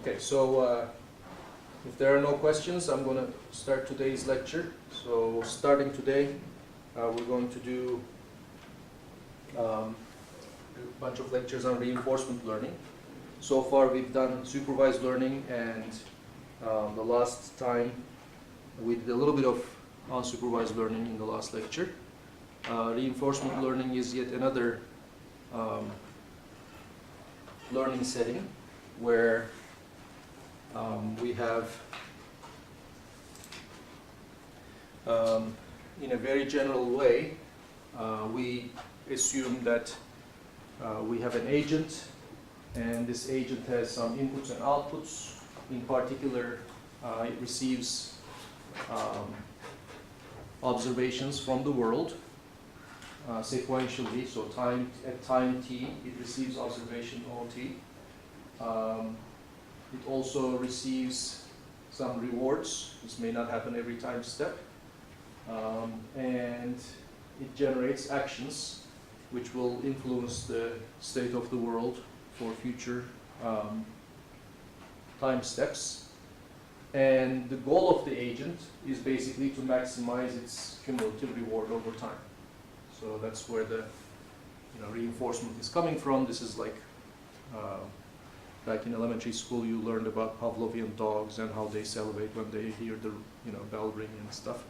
Okay, so if there are no questions, I'm going to start today's lecture. So starting today, we're going to do a bunch of lectures on reinforcement learning. So far we've done supervised learning, and the last time we did a little bit of unsupervised learning in the last lecture. Reinforcement learning is yet another learning setting where we have, in a very general way, we assume that we have an agent, and this agent has some inputs and outputs. In particular, it receives observations from the world sequentially. So at time t, it receives observation OT. It also receives some rewards. This may not happen every time step. And it generates actions which will influence the state of the world for future time steps. And the goal of the agent is basically to maximize its cumulative reward over time. So that's where the reinforcement is coming from. This is like back in elementary school, you learned about Pavlovian dogs and how they salivate when they hear the bell ring and stuff.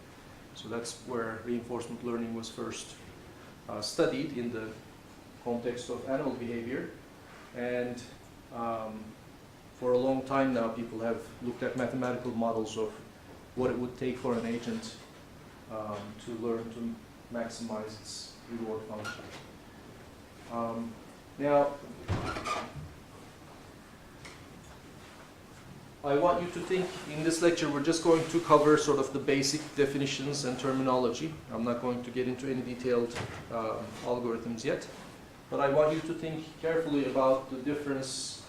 So that's where reinforcement learning was first studied in the context of animal behavior. And for a long time now, people have looked at mathematical models of what it would take for an agent to learn to maximize its reward function. Now, I want you to think, in this lecture, we're just going to cover sort of the basic definitions and terminology. I'm not going to get into any detailed algorithms yet, but I want you to think carefully about the difference,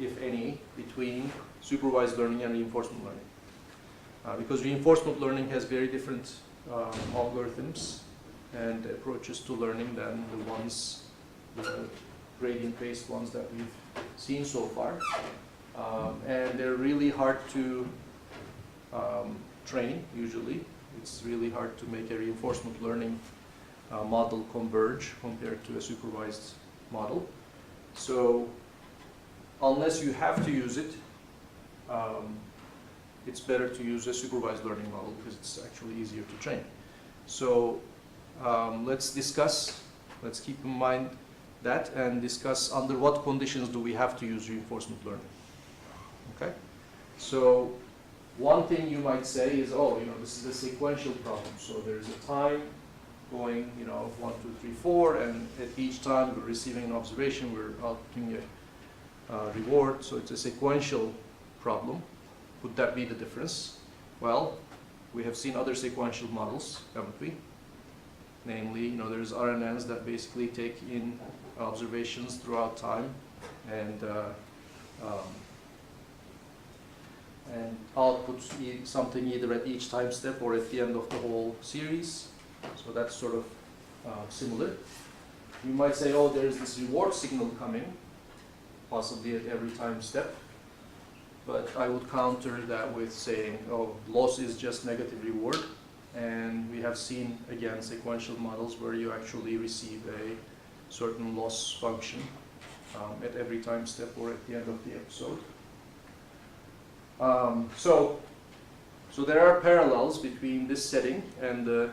if any, between supervised learning and reinforcement learning. Because reinforcement learning has very different algorithms and approaches to learning than the gradient-based ones that we've seen so far. And they're really hard to train, usually. It's really hard to make a reinforcement learning model converge compared to a supervised model. So unless you have to use it, it's better to use a supervised learning model because it's actually easier to train. So let's keep in mind that and discuss under what conditions do we have to use reinforcement learning. Okay? So one thing you might say is, this is a sequential problem. So there's a time going, 1, 2, 3, 4, and at each time we're receiving an observation, we're outputting a reward. So it's a sequential problem. Would that be the difference? Well, we have seen other sequential models, haven't we? Namely, there's RNNs that basically take in observations throughout time and outputs something either at each time step or at the end of the whole series. So that's sort of similar. You might say, there's this reward signal coming, possibly at every time step. But I would counter that with saying, loss is just negative reward. And we have seen, again, sequential models where you actually receive a certain loss function at every time step or at the end of the episode. So there are parallels between this setting and the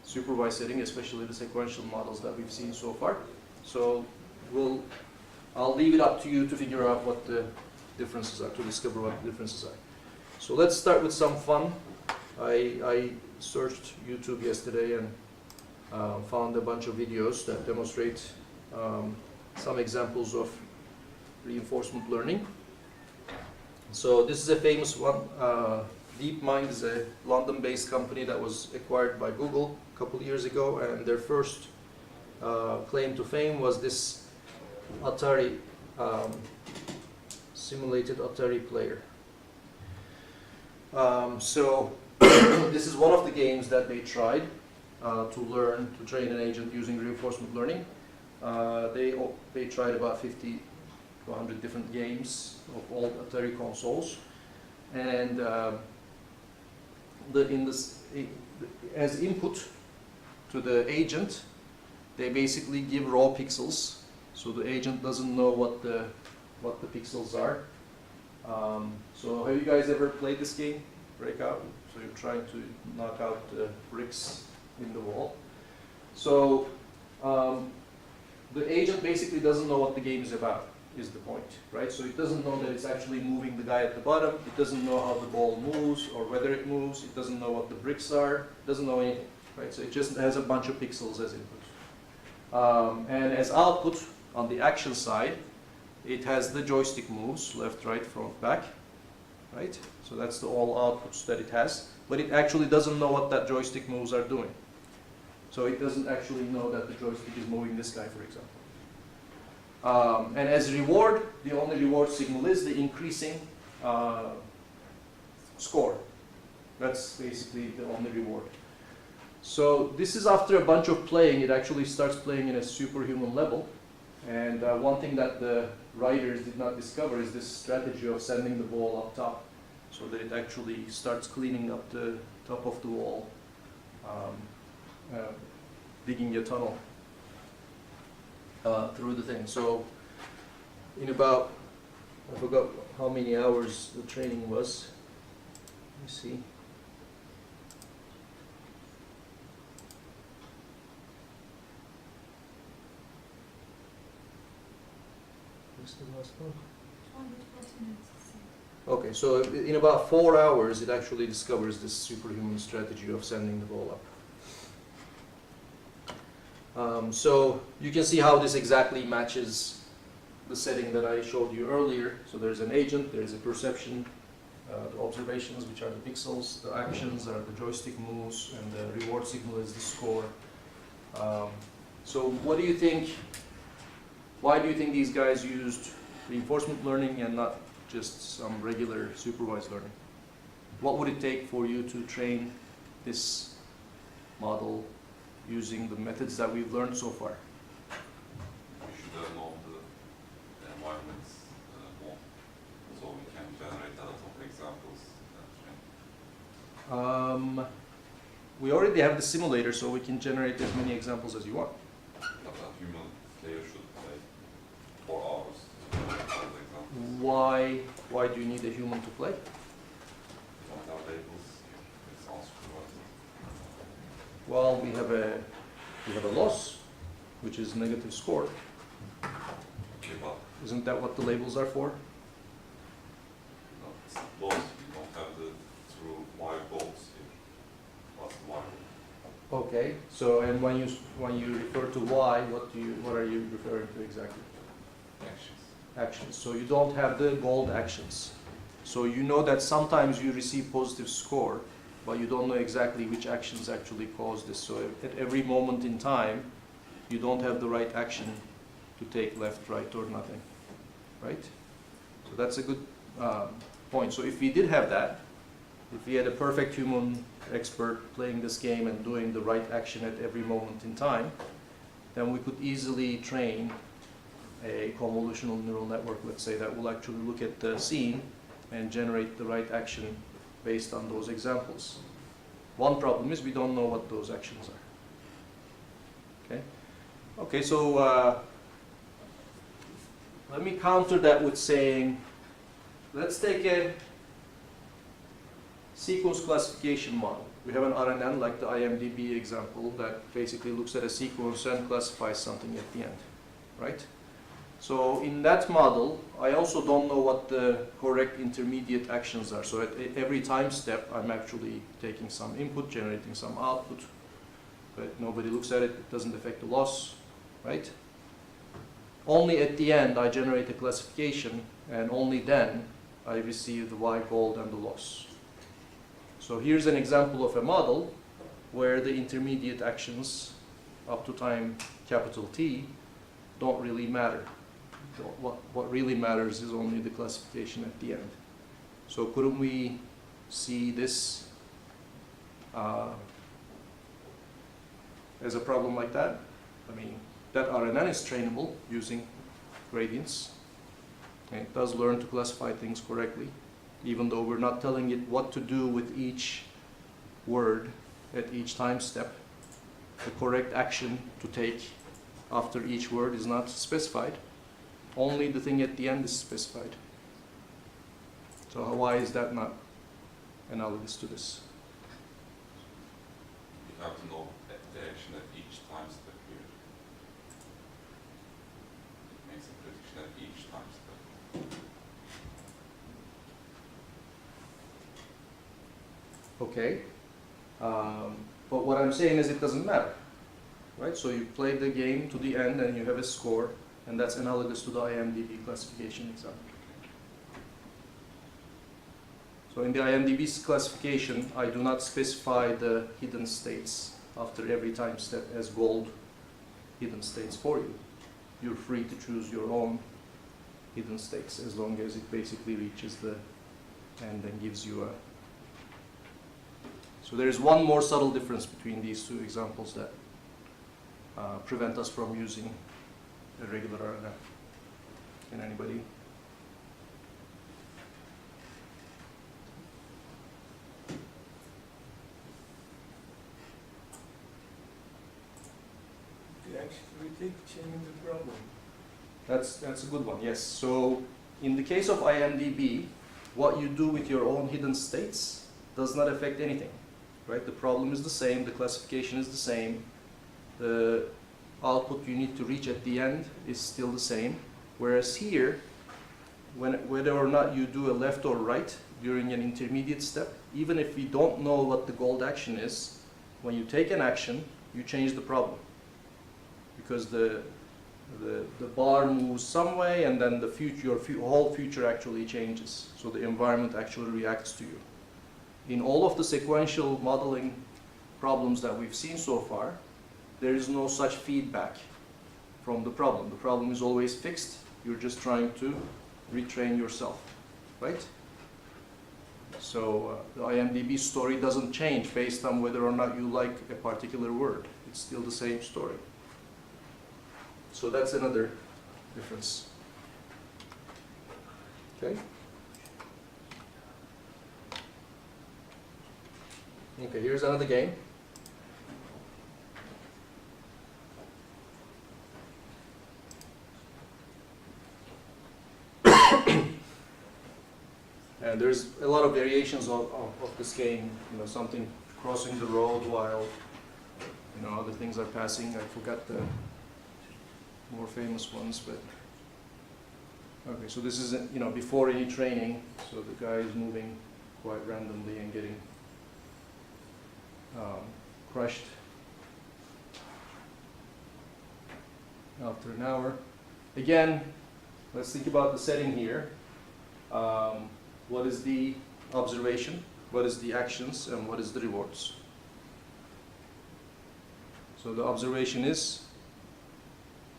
supervised setting, especially the sequential models that we've seen so far. So I'll leave it up to you to figure out what the differences are, to discover what the differences are. So let's start with some fun. I searched YouTube yesterday and found a bunch of videos that demonstrate some examples of reinforcement learning. So this is a famous one. DeepMind is a London-based company that was acquired by Google a couple of years ago, and their first claim to fame was this Atari simulated Atari player. So this is one of the games that they tried to train an agent using reinforcement learning. They tried about 50 200 different games of all Atari consoles. And as input to the agent, they basically give raw pixels. So the agent doesn't know what the pixels are. So have you guys ever played this game, Breakout? So you're trying to knock out the bricks in the wall. So the agent basically doesn't know what the game is about, is the point, right? So it doesn't know that it's actually moving the guy at the bottom. It doesn't know how the ball moves or whether it moves. It doesn't know what the bricks are. It doesn't know anything, right? So it just has a bunch of pixels as input. And as output, on the action side, it has the joystick moves, left, right, front, back, right? So that's the all outputs that it has. But it actually doesn't know what that joystick moves are doing. So it doesn't actually know that the joystick is moving this guy, for example. And as reward, the only reward signal is the increasing score. That's basically the only reward. So this is after a bunch of playing. It actually starts playing in a superhuman level. And one thing that the writers did not discover is this strategy of sending the ball up top, so that it actually starts cleaning up the top of the wall, digging a tunnel through the thing. So in about, I forgot how many hours the training was. Let me see. What's the last one? 240 minutes. Okay, so in about 4 hours, it actually discovers this superhuman strategy of sending the ball up. So you can see how this exactly matches the setting that I showed you earlier. So there's an agent, there's a perception, the observations, which are the pixels, the actions are the joystick moves, and the reward signal is the score. So what do you think? Why do you think these guys used reinforcement learning and not just some regular supervised learning? What would it take for you to train this model using the methods that we've learned so far? We should have known the environments more, so we can generate a lot of examples. We already have the simulator, so we can generate as many examples as you want. But a human player should play 4 hours to generate all the examples. Why do you need a human to play? We don't have labels, it sounds supervised. Well, we have a loss, which is negative score. Okay, but Isn't that what the labels are for? no, it's lost. We don't have the true wire goals here. What's the wire? Okay. So, and when you refer to y, what are you referring to exactly? Actions. Actions. So you don't have the gold actions. So you know that sometimes you receive positive score, but you don't know exactly which actions actually cause this. So at every moment in time, you don't have the right action to take, left, right, or nothing, right? So that's a good point. So if we did have that, if we had a perfect human expert playing this game and doing the right action at every moment in time, then we could easily train a convolutional neural network, let's say, that will actually look at the scene and generate the right action based on those examples. One problem is we don't know what those actions are. Okay? Okay, so let me counter that with saying, let's take a sequence classification model. We have an RNN like the IMDb example that basically looks at a sequence and classifies something at the end, right? So in that model, I also don't know what the correct intermediate actions are. So at every time step, I'm actually taking some input, generating some output, but nobody looks at it. It doesn't affect the loss, right? Only at the end, I generate a classification, and only then I receive the Y gold and the loss. So here's an example of a model where the intermediate actions up to time capital T don't really matter. What really matters is only the classification at the end. So couldn't we see this as a problem like that? I mean, that RNN is trainable using gradients, Okay, it does learn to classify things correctly, even though we're not telling it what to do with each word at each time step. The correct action to take after each word is not specified. Only the thing at the end is specified. So why is that not analogous to this? You have to know the action at each time step here. It makes a prediction at each time step. Okay. But what I'm saying is it doesn't matter. Right? So you play the game to the end and you have a score, and that's analogous to the IMDb classification example. So in the IMDb's classification, I do not specify the hidden states after every time step as gold hidden states for you. You're free to choose your own hidden states as long as it basically reaches the end and gives you a... So there is one more subtle difference between these two examples that prevent us from using a regular RNF. Can anybody? You actually take change the problem. That's a good one, yes. So in the case of IMDb, what you do with your own hidden states does not affect anything, right? The problem is the same, the classification is the same, the output you need to reach at the end is still the same. Whereas here, whether or not you do a left or right during an intermediate step, even if we don't know what the gold action is, when you take an action, you change the problem. Because the bar moves some way, and then the future, your whole future actually changes. So the environment actually reacts to you. In all of the sequential modeling problems that we've seen so far, there is no such feedback from the problem. The problem is always fixed. You're just trying to retrain yourself, right? So the IMDb story doesn't change based on whether or not you like a particular word. It's still the same story. So that's another difference. Okay? Okay, here's another game. And there's a lot of variations of this game, you know, something crossing the road while, you know, other things are passing. I forgot the more famous ones, but okay, so this is, you know, before any training, so the guy is moving quite randomly and getting crushed after an hour. Again, let's think about the setting here. What is the observation? What is the actions? And what is the rewards? So the observation is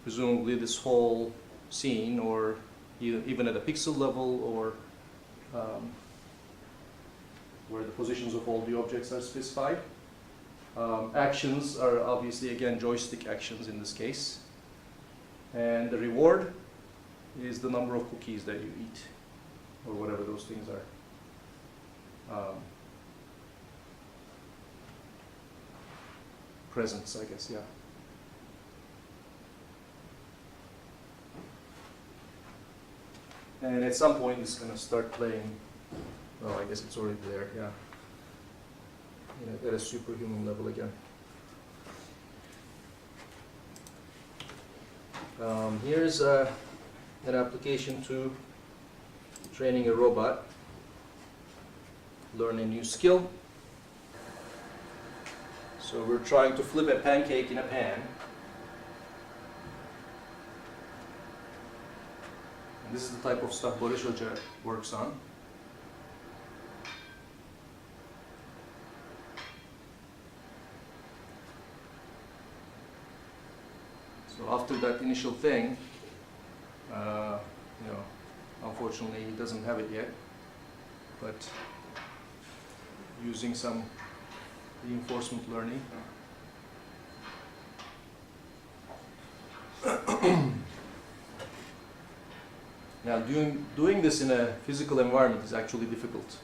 presumably this whole scene, or even at a pixel level, or where the positions of all the objects are specified. Actions are obviously, again, joystick actions in this case. And the reward is the number of cookies that you eat, or whatever those things are. Presents, I guess, yeah. And at some point it's going to start playing, well, I guess it's already there, yeah. You know, at a superhuman level again. Here's an application to training a robot, learn a new skill. So we're trying to flip a pancake in a pan. And this is the type of stuff Boris Hoca works on. So after that initial thing, you know, unfortunately he doesn't have it yet, but using some reinforcement learning. Now, doing this in a physical environment is actually difficult,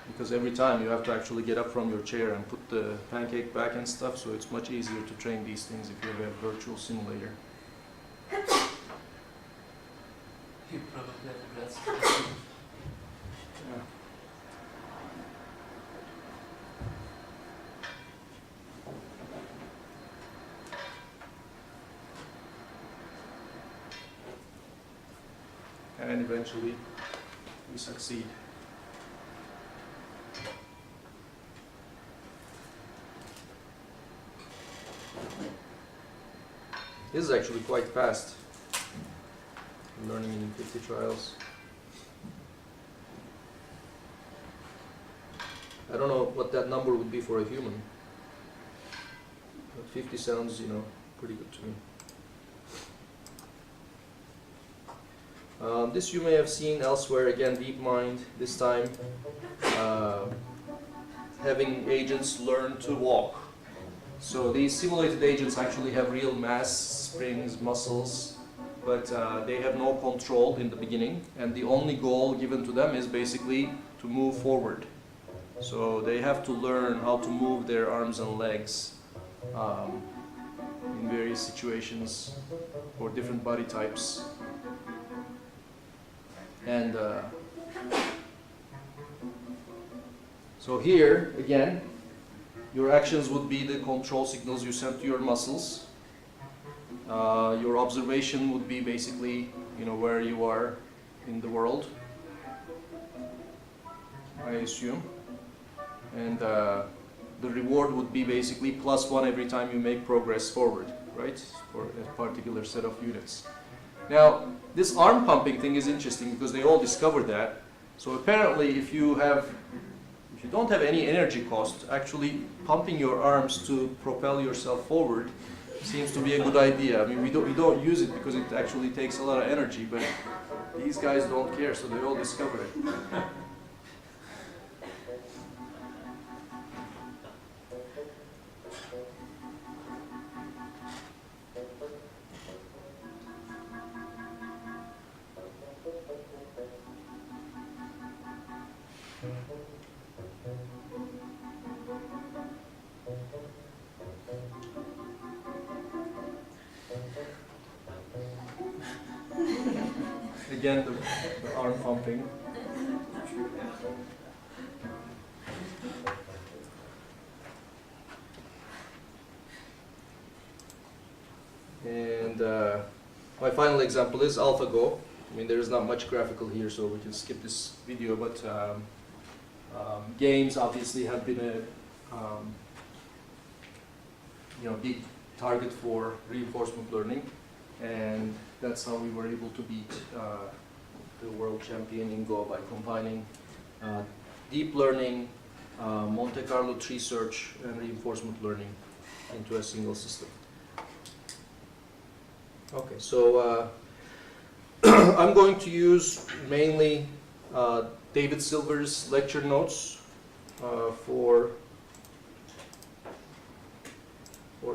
because every time you have to actually get up from your chair and put the pancake back and stuff, so it's much easier to train these things if you have a virtual simulator. You probably have regrets. Yeah. And eventually we succeed. This is actually quite fast. Learning in 50 trials. I don't know what that number would be for a human, but 50 sounds, pretty good to me. This you may have seen elsewhere, again, DeepMind, this time having agents learn to walk. So these simulated agents actually have real mass, springs, muscles, but they have no control in the beginning, and the only goal given to them is basically to move forward. So they have to learn how to move their arms and legs in various situations for different body types. And so here, again, your actions would be the control signals you send to your muscles. Your observation would be basically, where you are in the world, I assume. And the reward would be basically +1 every time you make progress forward, right? For a particular set of units. Now, this arm pumping thing is interesting because they all discovered that. So apparently, if you don't have any energy cost, actually pumping your arms to propel yourself forward seems to be a good idea. I mean, we don't use it because it actually takes a lot of energy, but these guys don't care, so they all discovered it. Again, the arm pumping. And my final example is AlphaGo. I mean, there is not much graphical here, so we can skip this video, but games obviously have been a big target for reinforcement learning, and that's how we were able to beat the world champion in Go, by combining deep learning, Monte Carlo tree search, and reinforcement learning into a single system. Okay, so I'm going to use mainly David Silver's lecture notes for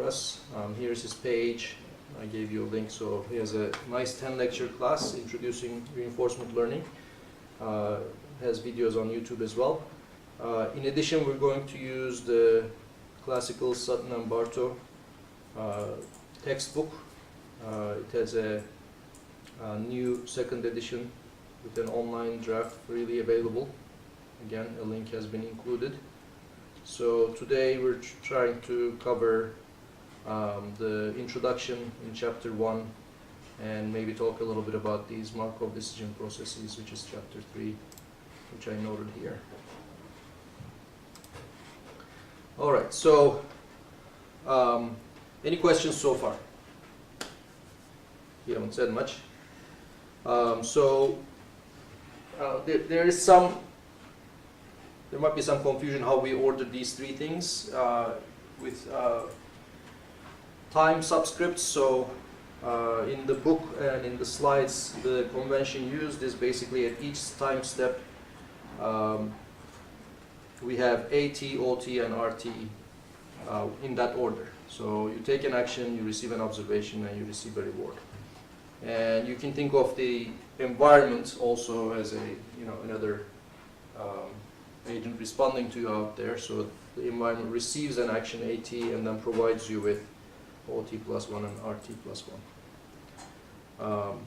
us. Here's his page. I gave you a link, so he has a nice 10-lecture class introducing reinforcement learning. Has videos on YouTube as well. In addition, we're going to use the classical Sutton and Bartow textbook. It has a new second edition with an online draft freely available. Again, a link has been included. So today we're trying to cover the introduction in chapter 1, and maybe talk a little bit about these Markov decision processes, which is chapter 3, which I noted here. All right, so any questions so far? You haven't said much. There might be some confusion how we ordered these three things with time subscripts. So in the book and in the slides, the convention used is basically at each time step we have AT, OT, and RT in that order. So you take an action, you receive an observation, and you receive a reward. And you can think of the environment also as a, another agent responding to you out there. So the environment receives an action AT and then provides you with OT plus 1 and RT plus 1.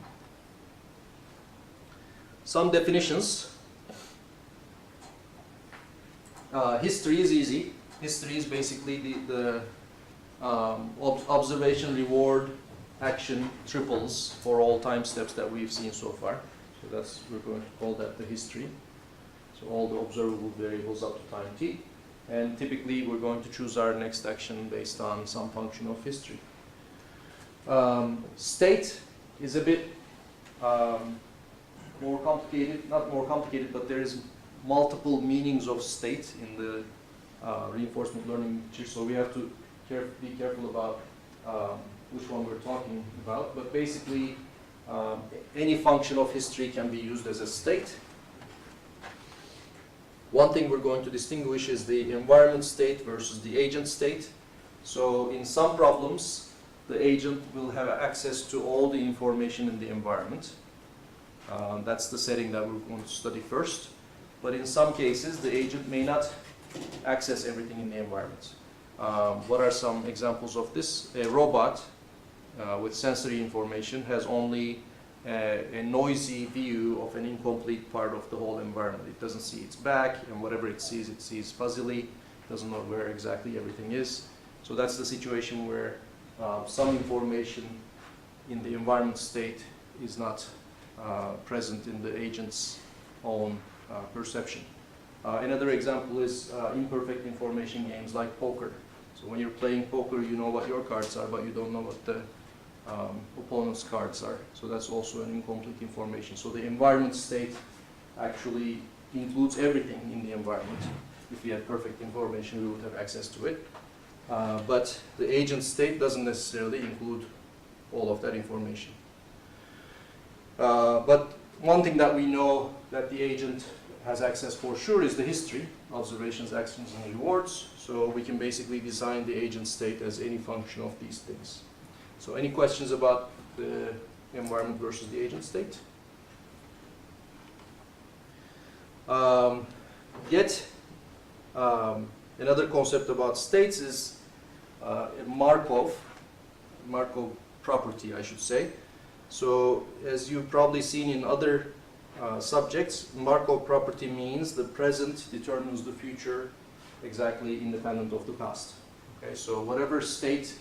Some definitions. History is easy. History is basically the observation, reward, action triples for all time steps that we've seen so far. So we're going to call that the history. So all the observable variables up to time t. And typically we're going to choose our next action based on some function of history. State is a bit more complicated, not more complicated, but there is multiple meanings of state in the reinforcement learning literature, so we have to be careful about which one we're talking about. But basically, any function of history can be used as a state. One thing we're going to distinguish is the environment state versus the agent state. So in some problems, the agent will have access to all the information in the environment. That's the setting that we're going to study first. But in some cases, the agent may not access everything in the environment. What are some examples of this? A robot with sensory information has only a noisy view of an incomplete part of the whole environment. It doesn't see its back, and whatever it sees fuzzily, doesn't know where exactly everything is. So that's the situation where some information in the environment state is not present in the agent's own perception. Another example is imperfect information games like poker. So when you're playing poker, you know what your cards are, but you don't know what the opponent's cards are. So that's also an incomplete information. So the environment state actually includes everything in the environment. If we had perfect information, we would have access to it. But the agent state doesn't necessarily include all of that information. But one thing that we know that the agent has access for sure is the history, observations, actions, and rewards. So we can basically design the agent state as any function of these things. So any questions about the environment versus the agent state? Another concept about states is a Markov property, I should say. So as you've probably seen in other subjects, Markov property means the present determines the future exactly independent of the past. Okay, so whatever state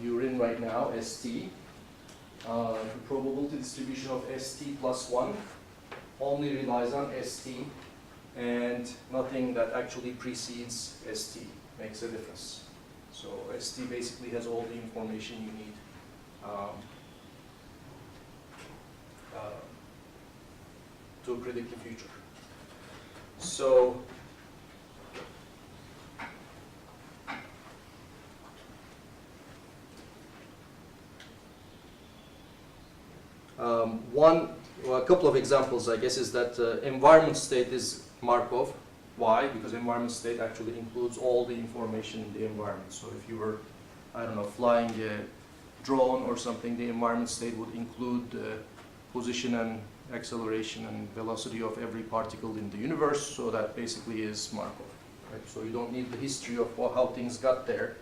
you're in right now, ST, the probability distribution of ST plus 1 only relies on ST, and nothing that actually precedes ST makes a difference. So ST basically has all the information you need to predict the future. So a couple of examples, I guess, is that environment state is Markov. Why? Because environment state actually includes all the information in the environment. So if you were, I don't know, flying a drone or something, the environment state would include the position and acceleration and velocity of every particle in the universe. So that basically is Markov. Right? So you don't need the history of how things got there.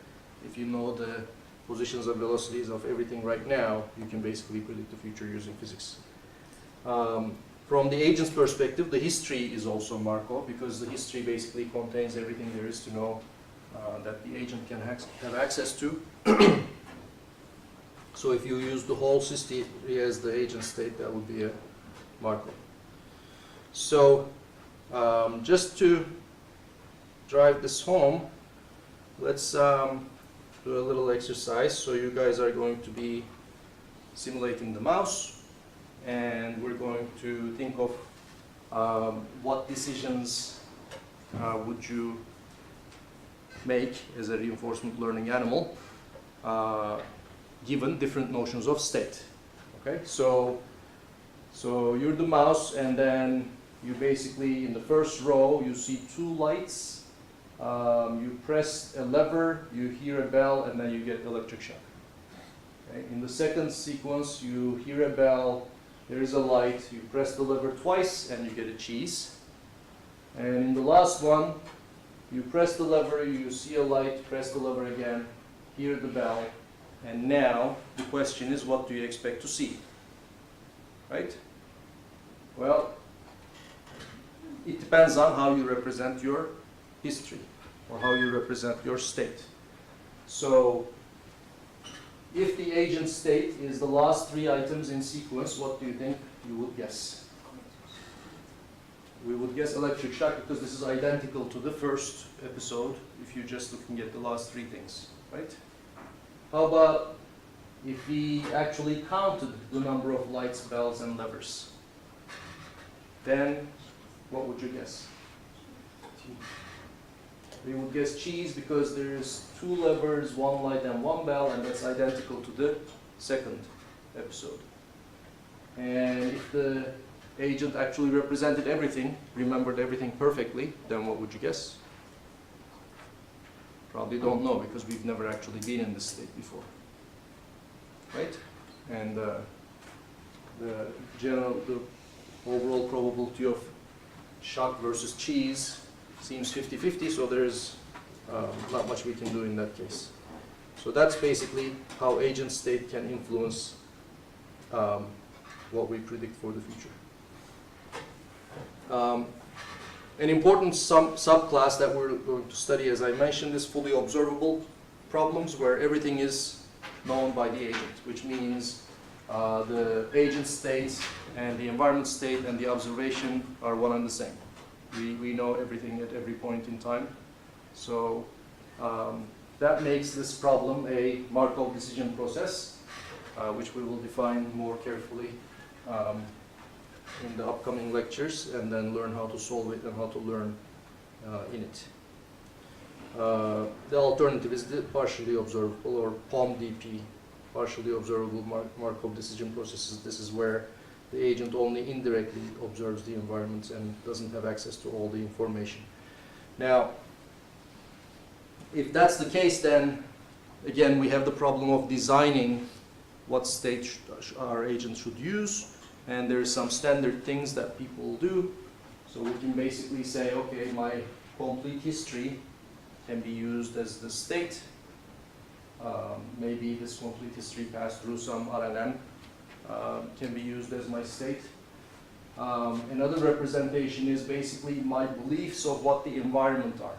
If you know the positions and velocities of everything right now, you can basically predict the future using physics. From the agent's perspective, the history is also Markov, because the history basically contains everything there is to know that the agent can have access to. So if you use the whole history as the agent state, that would be a Markov. So just to drive this home, let's do a little exercise. So you guys are going to be simulating the mouse, and we're going to think of what decisions would you make as a reinforcement learning animal given different notions of state. Okay, so you're the mouse, and then you basically, in the first row, you see two lights. You press a lever, you hear a bell, and then you get electric shock. Okay. In the second sequence, you hear a bell, there is a light, you press the lever twice and you get a cheese. And in the last one, you press the lever, you see a light, press the lever again, hear the bell, and now the question is, what do you expect to see? Right? Well, it depends on how you represent your history or how you represent your state. So, if the agent state is the last three items in sequence, what do you think you would guess? We would guess electric shock because this is identical to the first episode if you're just looking at the last three things, right? How about if we actually counted the number of lights, bells, and levers? Then what would you guess? We would guess cheese because there's two levers, one light, and one bell, and that's identical to the second episode. And if the agent actually represented everything, remembered everything perfectly, then what would you guess? Probably don't know because we've never actually been in this state before, right? And the overall probability of shock versus cheese seems 50-50, so there's not much we can do in that case. So that's basically how agent state can influence what we predict for the future. An important subclass that we're going to study, as I mentioned, is fully observable problems where everything is known by the agent, which means the agent state and the environment state and the observation are one and the same. We know everything at every point in time. So that makes this problem a Markov decision process, which we will define more carefully in the upcoming lectures, and then learn how to solve it and how to learn in it. The alternative is the partially observable, or POM-DP, partially observable Markov decision processes. This is where the agent only indirectly observes the environment and doesn't have access to all the information. Now, if that's the case, then again we have the problem of designing what state our agent should use, and there are some standard things that people do. So we can basically say, okay, my complete history can be used as the state. Maybe this complete history passed through some RNN can be used as my state. Another representation is basically my beliefs of what the environment are.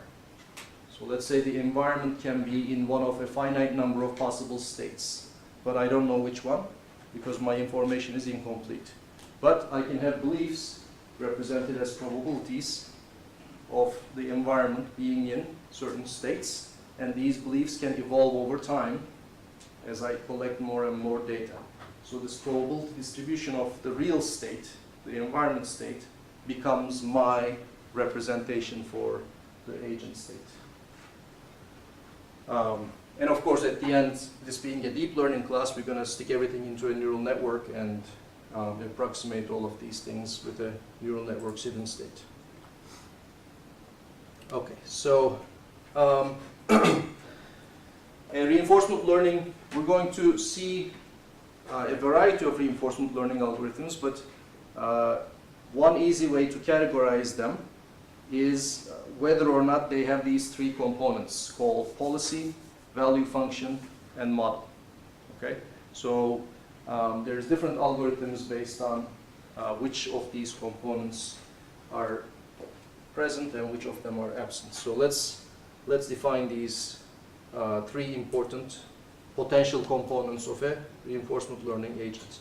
So let's say the environment can be in one of a finite number of possible states, but I don't know which one because my information is incomplete. But I can have beliefs represented as probabilities of the environment being in certain states, and these beliefs can evolve over time as I collect more and more data. So this probability distribution of the real state, the environment state, becomes my representation for the agent state. And of course, at the end, this being a deep learning class, we're going to stick everything into a neural network and approximate all of these things with a neural network's hidden state. Okay, so in reinforcement learning, we're going to see a variety of reinforcement learning algorithms, but one easy way to categorize them is whether or not they have these three components called policy, value function, and model. Okay, so there's different algorithms based on which of these components are present and which of them are absent. So let's define these three important potential components of a reinforcement learning agent.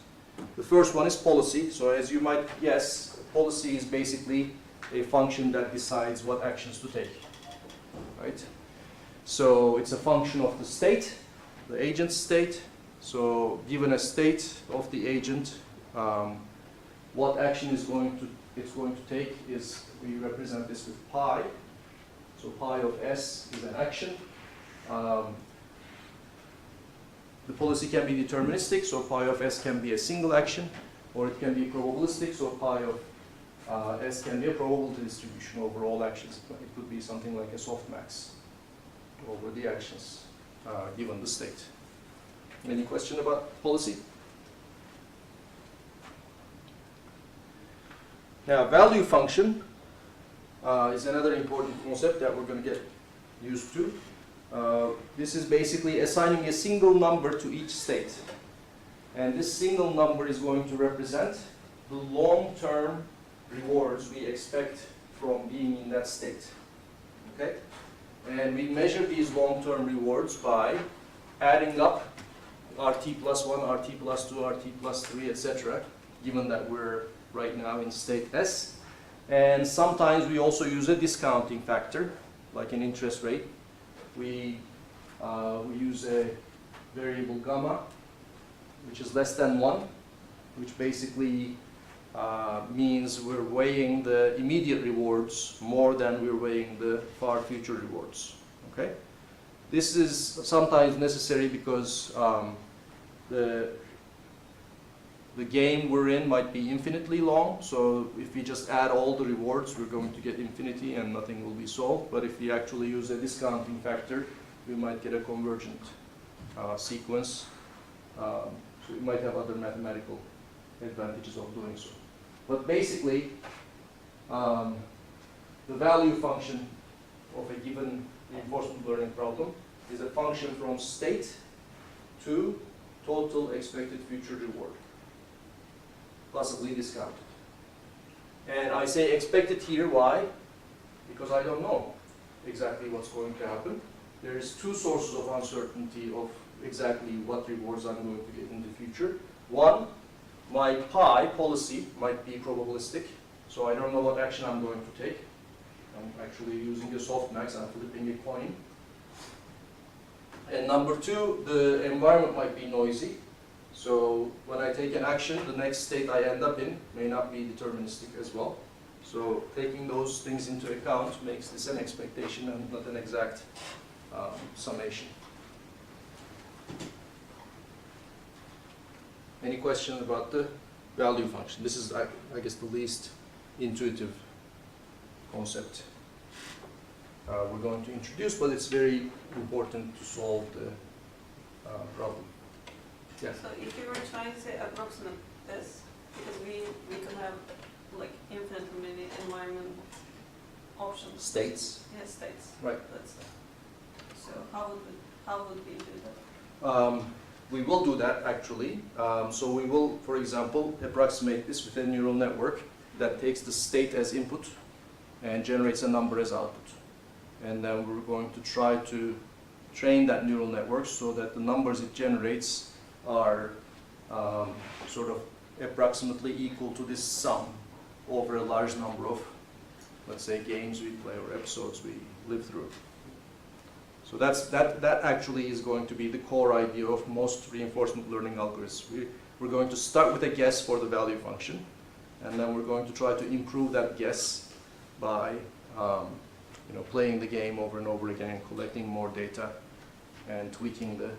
The first one is policy. So as you might guess, policy is basically a function that decides what actions to take, right? So it's a function of the state, the agent's state. So given a state of the agent, what action it's going to take is, we represent this with pi. So pi of s is an action. The policy can be deterministic, so pi of s can be a single action, or it can be probabilistic, so pi of s can be a probability distribution over all actions. It could be something like a softmax over the actions given the state. Any question about policy? Now, value function is another important concept that we're going to get used to. This is basically assigning a single number to each state. And this single number is going to represent the long-term rewards we expect from being in that state. Okay? And we measure these long-term rewards by adding up RT plus 1, RT plus 2, RT plus 3, etc., given that we're right now in state S. And sometimes we also use a discounting factor, like an interest rate. We use a variable gamma, which is less than 1, which basically means we're weighing the immediate rewards more than we're weighing the far future rewards. Okay? This is sometimes necessary because the game we're in might be infinitely long, so if we just add all the rewards, we're going to get infinity and nothing will be solved. But if we actually use a discounting factor, we might get a convergent sequence. So we might have other mathematical advantages of doing so. But basically, the value function of a given reinforcement learning problem is a function from state to total expected future reward, possibly discounted. And I say expected here, why? Because I don't know exactly what's going to happen. There's two sources of uncertainty of exactly what rewards I'm going to get in the future. One, my pi policy might be probabilistic, so I don't know what action I'm going to take. I'm actually using a softmax, I'm flipping a coin. And number two, the environment might be noisy. So when I take an action, the next state I end up in may not be deterministic as well. So taking those things into account makes this an expectation and not an exact summation. Any questions about the value function? This is, I guess, the least intuitive concept we're going to introduce, but it's very important to solve the problem. Yeah. So if you were trying to say approximate this, because we can have like infinite many environment options. States. Yeah, states. Right. Let's say. So how would we do that? We will do that actually. So we will, for example, approximate this with a neural network that takes the state as input and generates a number as output. And then we're going to try to train that neural network so that the numbers it generates are sort of approximately equal to this sum over a large number of, let's say, games we play or episodes we live through. So that actually is going to be the core idea of most reinforcement learning algorithms. We're going to start with a guess for the value function, and then we're going to try to improve that guess by playing the game over and over again, collecting more data, and tweaking the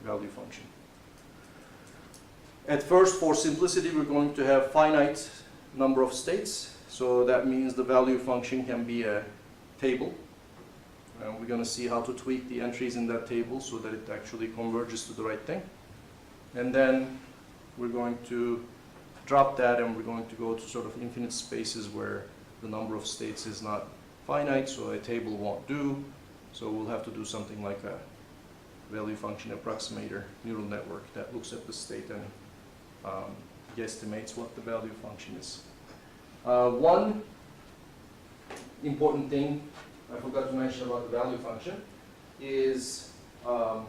value function. At first, for simplicity, we're going to have finite number of states. So that means the value function can be a table. And we're going to see how to tweak the entries in that table so that it actually converges to the right thing. And then we're going to drop that and we're going to go to sort of infinite spaces where the number of states is not finite, so a table won't do. So we'll have to do something like a value function approximator neural network that looks at the state and guesstimates what the value function is. One important thing I forgot to mention about the value function is, well,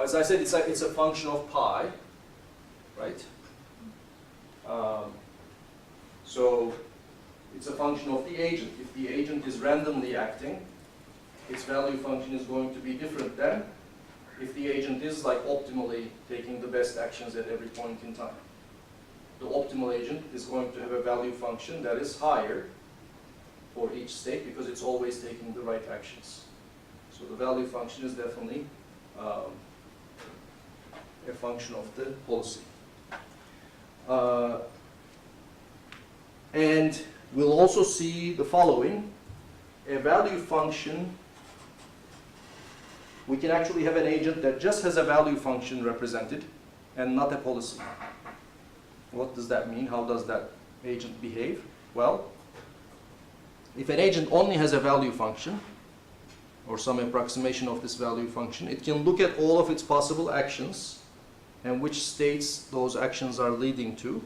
as I said, it's a function of pi, right? So it's a function of the agent. If the agent is randomly acting, its value function is going to be different than if the agent is like optimally taking the best actions at every point in time. The optimal agent is going to have a value function that is higher for each state because it's always taking the right actions. So the value function is definitely a function of the policy. And we'll also see the following. A value function, we can actually have an agent that just has a value function represented, and not a policy. What does that mean? How does that agent behave? Well, if an agent only has a value function, or some approximation of this value function, it can look at all of its possible actions and which states those actions are leading to,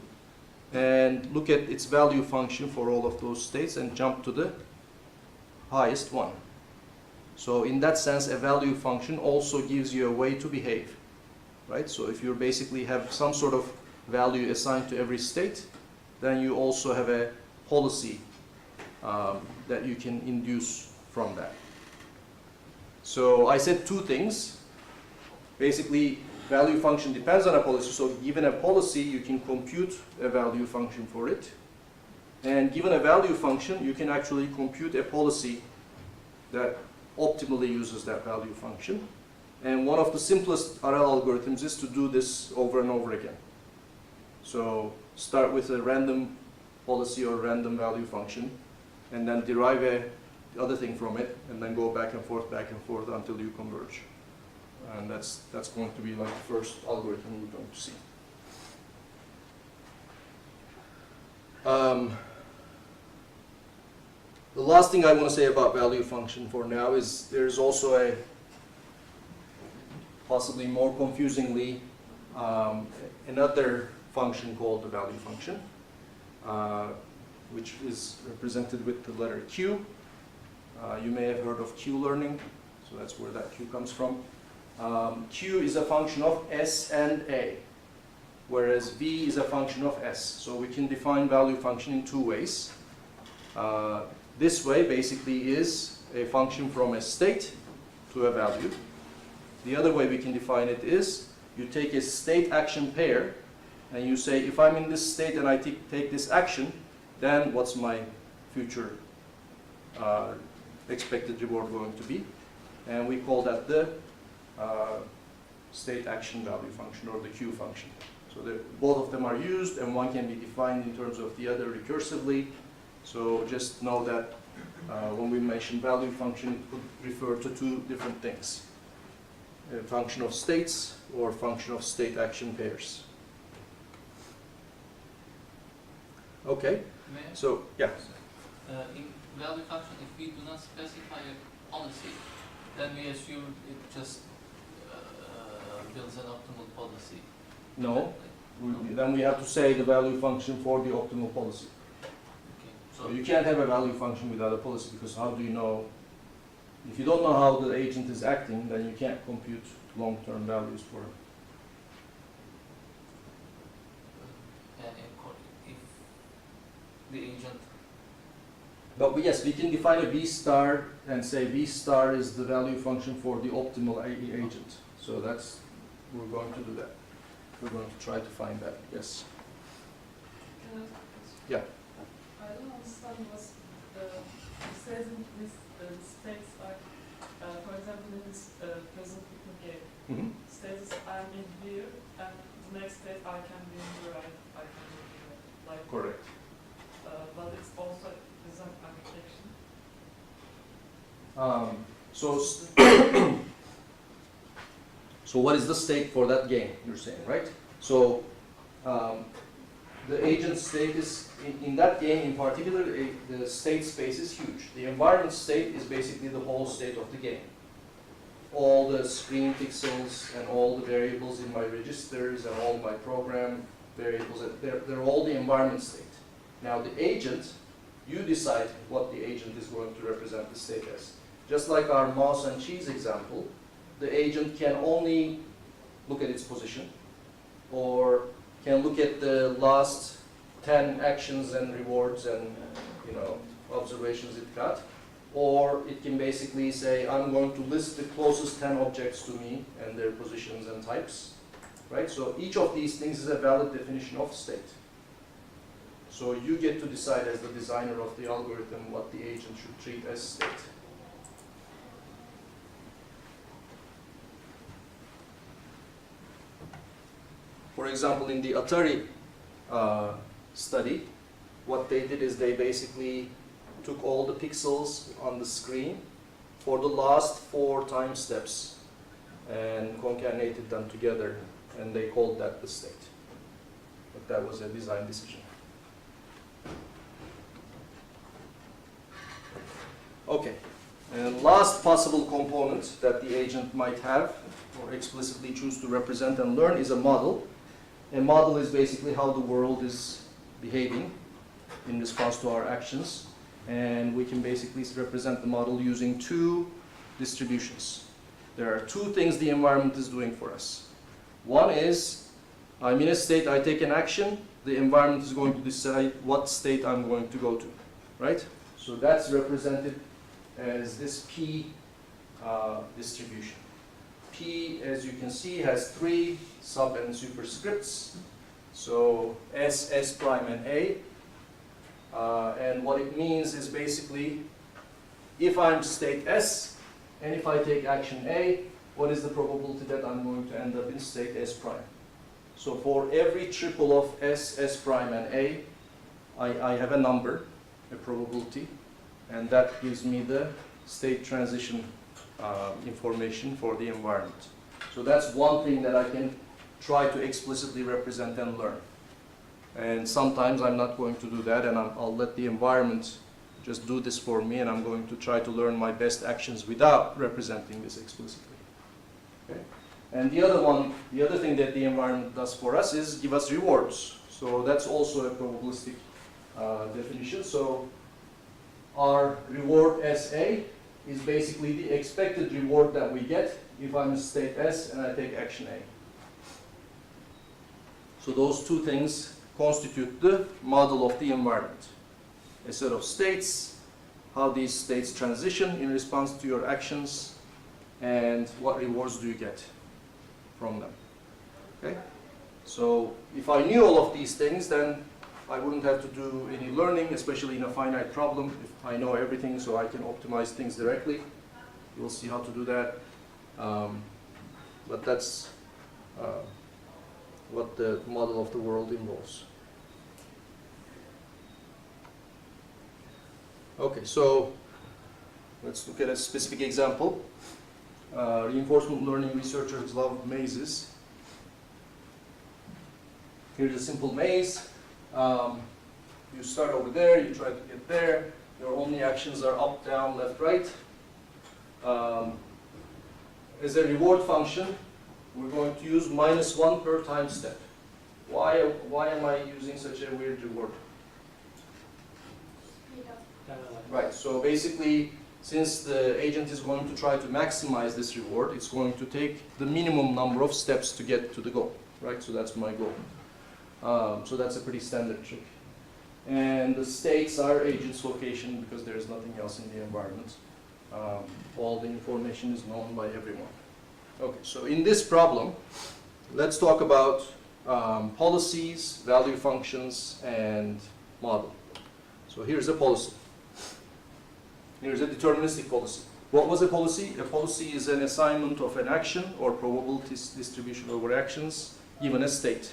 and look at its value function for all of those states and jump to the highest one. So in that sense, a value function also gives you a way to behave, right? So if you basically have some sort of value assigned to every state, then you also have a policy that you can induce from that. So I said two things. Basically, value function depends on a policy. So given a policy, you can compute a value function for it. And given a value function, you can actually compute a policy that optimally uses that value function. And one of the simplest RL algorithms is to do this over and over again. So start with a random policy or random value function, and then derive the other thing from it, and then go back and forth until you converge. And that's going to be like the first algorithm we're going to see. The last thing I want to say about value function for now is there's also a possibly more confusingly another function called the value function, which is represented with the letter Q. You may have heard of Q learning, so that's where that Q comes from. Q is a function of S and A, whereas V is a function of S. So we can define value function in two ways. This way basically is a function from a state to a value. The other way we can define it is you take a state action pair and you say, if I'm in this state and I take this action, then what's my future expected reward going to be? And we call that the state action value function, or the Q function. So both of them are used, and one can be defined in terms of the other recursively. So just know that when we mention value function, it could refer to two different things: a function of states or function of state action pairs. Okay, May I? so yeah. In value function, if we do not specify a policy, then we assume it just builds an optimal policy. No, then we have to say the value function for the optimal policy. Okay. So you can't have a value function without a policy, because how do you know? If you don't know how the agent is acting, then you can't compute long-term values for it. And if the agent, But yes, we can define a V star and say V star is the value function for the optimal agent. So we're going to do that. We're going to try to find that, yes. Can I ask a question? Yeah. I don't understand what it says in this states are, for example, in this present game, Mm-hmm. states I am in here, and the next state I can be in here, I can be here. Like, Correct. but it's also is an application. So what is the state for that game, you're saying, right? So the agent state is, in that game in particular, the state space is huge. The environment state is basically the whole state of the game. All the screen pixels and all the variables in my registers and all my program variables, they're all the environment state. Now the agent, you decide what the agent is going to represent the state as. Just like our mouse and cheese example, the agent can only look at its position, or can look at the last 10 actions and rewards and observations it got, or it can basically say, I'm going to list the closest 10 objects to me and their positions and types, right? So each of these things is a valid definition of state. So you get to decide as the designer of the algorithm what the agent should treat as state. For example, in the Atari study, what they did is they basically took all the pixels on the screen for the last 4 time steps and concatenated them together and they called that the state. But that was a design decision. Okay, and last possible component that the agent might have or explicitly choose to represent and learn is a model. A model is basically how the world is behaving in response to our actions, and we can basically represent the model using two distributions. There are two things the environment is doing for us. One is, I'm in a state, I take an action, the environment is going to decide what state I'm going to go to, right? So that's represented as this P distribution. P, as you can see, has three sub and superscripts. So S, S prime, and A. And what it means is basically, if I'm state S, and if I take action A, what is the probability that I'm going to end up in state S prime? So for every triple of S, S prime, and A, I have a number, a probability, and that gives me the state transition information for the environment. So that's one thing that I can try to explicitly represent and learn. And sometimes I'm not going to do that, and I'll let the environment just do this for me, and I'm going to try to learn my best actions without representing this explicitly. Okay? And the other thing that the environment does for us is give us rewards. So that's also a probabilistic definition. So our reward SA is basically the expected reward that we get if I'm in state S and I take action A. So those two things constitute the model of the environment. A set of states, how these states transition in response to your actions, and what rewards do you get from them. Okay? So if I knew all of these things, then I wouldn't have to do any learning, especially in a finite problem. If I know everything, so I can optimize things directly. We'll see how to do that. But that's what the model of the world involves. Okay, so let's look at a specific example. Reinforcement learning researchers love mazes. Here's a simple maze. You start over there, you try to get there. Your only actions are up, down, left, right. As a reward function, we're going to use -1 per time step. Why am I using such a weird reward? Right, so basically, since the agent is going to try to maximize this reward, it's going to take the minimum number of steps to get to the goal, right? So that's my goal. So that's a pretty standard trick. And the states are agent's location because there is nothing else in the environment. All the information is known by everyone. Okay, so in this problem, let's talk about policies, value functions, and model. So here's a policy. Here's a deterministic policy. What was a policy? A policy is an assignment of an action or probability distribution over actions given a state.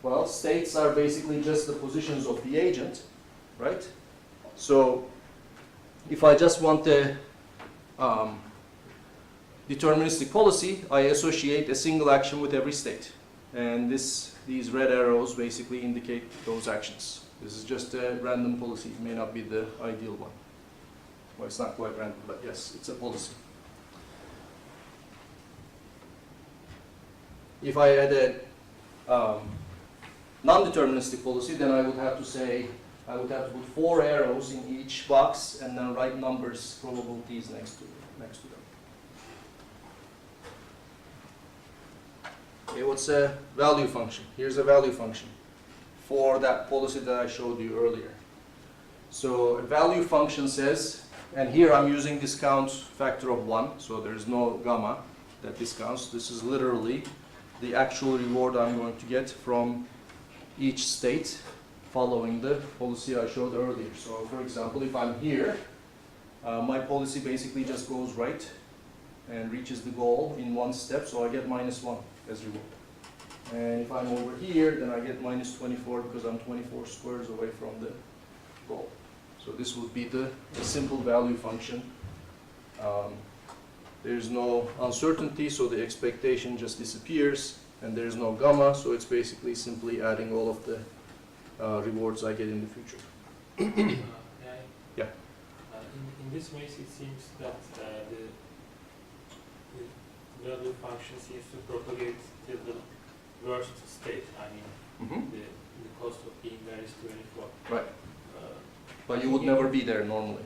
Well, states are basically just the positions of the agent, right? So if I just want a deterministic policy, I associate a single action with every state. And these red arrows basically indicate those actions. This is just a random policy. It may not be the ideal one. Well, it's not quite random, but yes, it's a policy. If I had a non-deterministic policy, then I would have to say, I would have to put 4 arrows in each box and then write numbers, probabilities next to them. Okay, what's a value function? Here's a value function for that policy that I showed you earlier. So a value function says, and here I'm using discount factor of 1, so there's no gamma that discounts. This is literally the actual reward I'm going to get from each state following the policy I showed earlier. So for example, if I'm here, my policy basically just goes right and reaches the goal in 1 step, so I get -1 as reward. And if I'm over here, then I get -24 because I'm 24 squares away from the goal. So this would be the simple value function There's no uncertainty, so the expectation just disappears, and there's no gamma, so it's basically simply adding all of the rewards I get in the future. Yeah. In this case, it seems that the value function seems to propagate till the worst state. I mean, the cost of being there is 24. Right. But you would never be there normally.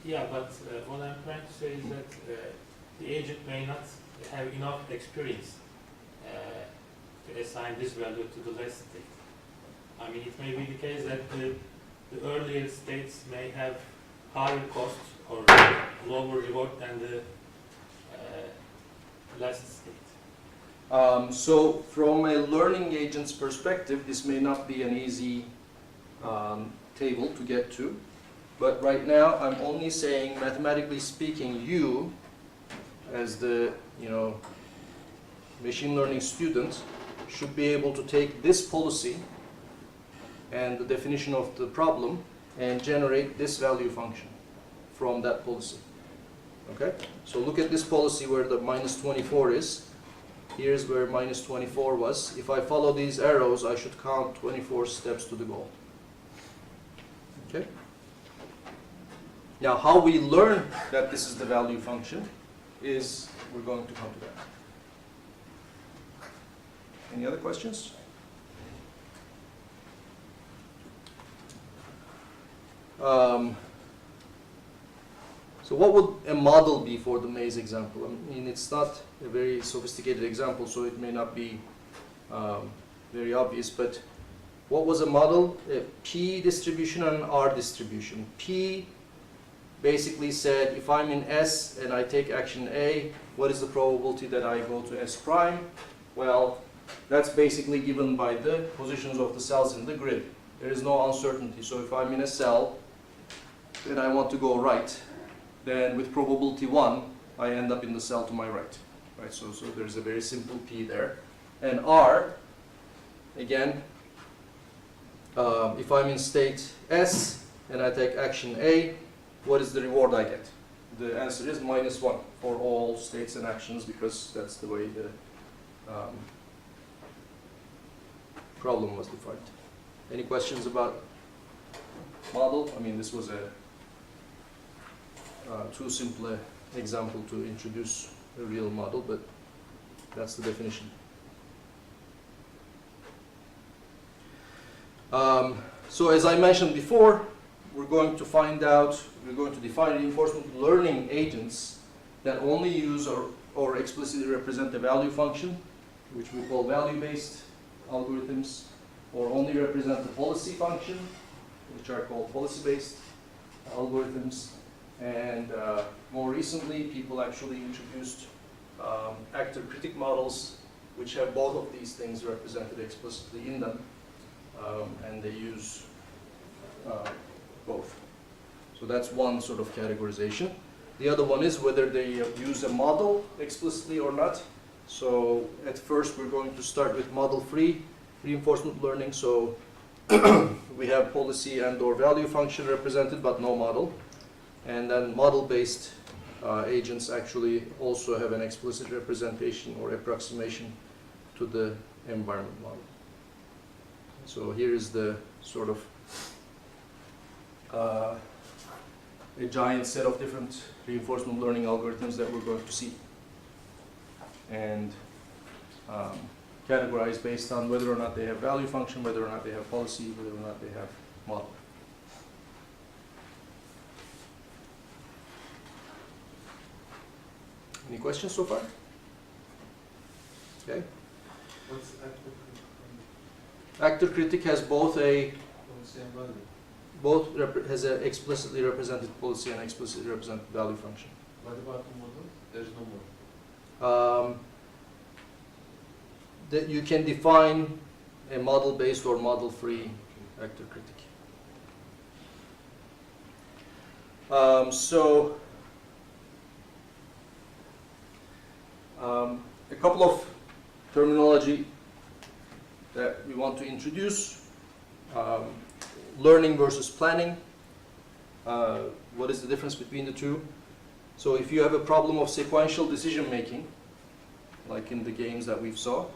Yeah, but what I'm trying to say is that the agent may not have enough experience to assign this value to the last state. I mean, it may be the case that the earlier states may have higher cost or lower reward than the last state. So from a learning agent's perspective, this may not be an easy table to get to. But right now, I'm only saying, mathematically speaking, you, as the machine learning student, should be able to take this policy and the definition of the problem and generate this value function from that policy. Okay? So look at this policy where the minus 24 is. Here's where minus 24 was. If I follow these arrows, I should count 24 steps to the goal. Okay? Now, how we learn that this is the value function is we're going to come to that. Any other questions? So what would a model be for the maze example? I mean, it's not a very sophisticated example, so it may not be very obvious, but what was a model? A P distribution and an R distribution. P basically said, if I'm in S and I take action A, what is the probability that I go to S prime? Well, that's basically given by the positions of the cells in the grid. There is no uncertainty. So if I'm in a cell and I want to go right, then with probability 1, I end up in the cell to my right. Right? So there's a very simple P there. And R, again, if I'm in state S and I take action A, what is the reward I get? The answer is -1 for all states and actions, because that's the way the problem was defined. Any questions about model? I mean, this was a too simple a example to introduce a real model, but that's the definition. So as I mentioned before, we're going to define reinforcement learning agents that only use or explicitly represent the value function, which we call value-based algorithms, or only represent the policy function, which are called policy-based algorithms. And more recently, people actually introduced actor-critic models, which have both of these things represented explicitly in them, and they use both. So that's one sort of categorization. The other one is whether they use a model explicitly or not. So at first, we're going to start with model-free reinforcement learning. So we have policy and/or value function represented, but no model. And then model-based agents actually also have an explicit representation or approximation to the environment model. So here is the sort of a giant set of different reinforcement learning algorithms that we're going to see, and categorized based on whether or not they have value function, whether or not they have policy, whether or not they have model. Any questions so far? Okay. What's actor Actor critic has both a same value? has an explicitly represented policy and explicitly represented value function. What about the model? There's no model. That you can define a model-based or model-free actor critic. A couple of terminology that we want to introduce. Learning versus planning. What is the difference between the two? So if you have a problem of sequential decision making, like in the games that we've saw,